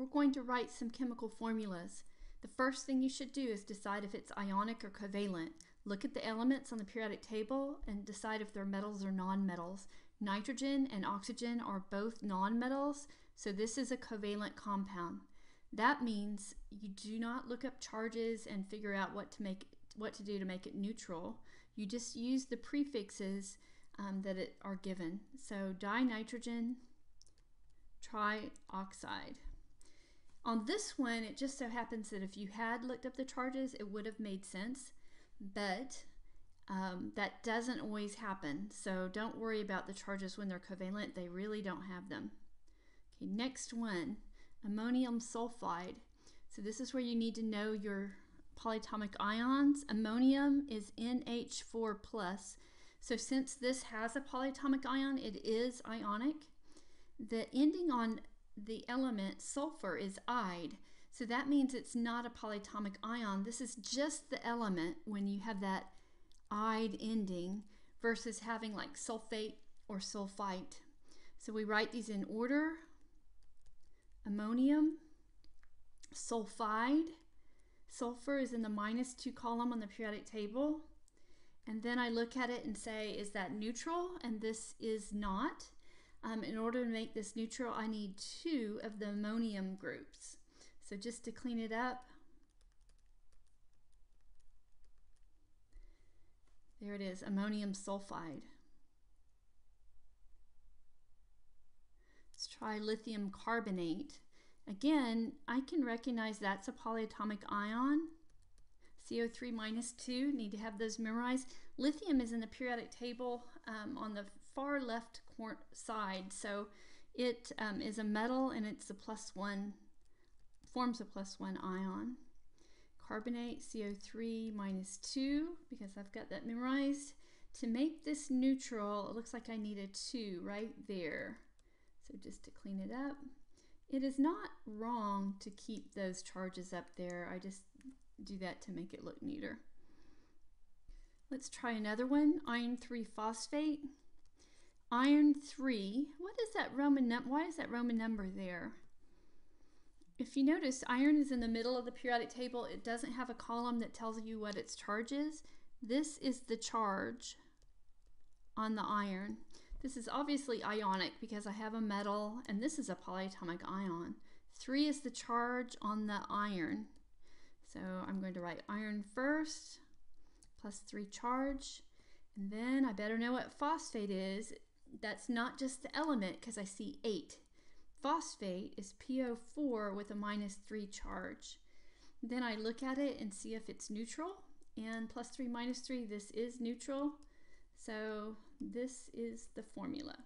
we're going to write some chemical formulas. The first thing you should do is decide if it's ionic or covalent. Look at the elements on the periodic table and decide if they're metals or nonmetals. Nitrogen and oxygen are both nonmetals, so this is a covalent compound. That means you do not look up charges and figure out what to do to make it neutral. You just use the prefixes that are given. So dinitrogen trioxide. On this one, it just so happens that if you had looked up the charges, it would have made sense, but that doesn't always happen. So don't worry about the charges when they're covalent. They really don't have them. Okay, next one, ammonium sulfide. So this is where you need to know your polyatomic ions. Ammonium is NH4+. So since this has a polyatomic ion, it is ionic. The ending on the element sulfur is "ide", so that means it's not a polyatomic ion. This is just the element when you have that "ide" ending versus having like sulfate or sulfite. So we write these in order. Ammonium sulfide. Sulfur is in the -2 column on the periodic table. And then I look at it and say, is that neutral? And this is not. In order to make this neutral, I need 2 of the ammonium groups. So just to clean it up, there it is, ammonium sulfide. Let's try lithium carbonate. Again, I can recognize that's a polyatomic ion. CO3-2, need to have those memorized. Lithium is in the periodic table on the far left side, so it is a metal and it's a +1, forms a +1 ion. Carbonate, CO3-2, because I've got that memorized. To make this neutral, it looks like I need a 2 right there. So just to clean it up. It is not wrong to keep those charges up there. I just do that to make it look neater. Let's try another one, iron 3 phosphate. Iron 3, what is that Roman number? Why is that Roman number there? If you notice, iron is in the middle of the periodic table. It doesn't have a column that tells you what its charge is. This is the charge on the iron. This is obviously ionic because I have a metal, and this is a polyatomic ion. 3 is the charge on the iron. So I'm going to write iron first, +3 charge, and then I better know what phosphate is. That's not just the element because I see 8. Phosphate is PO4 with a -3 charge. Then I look at it and see if it's neutral, and +3 - 3, this is neutral. So this is the formula.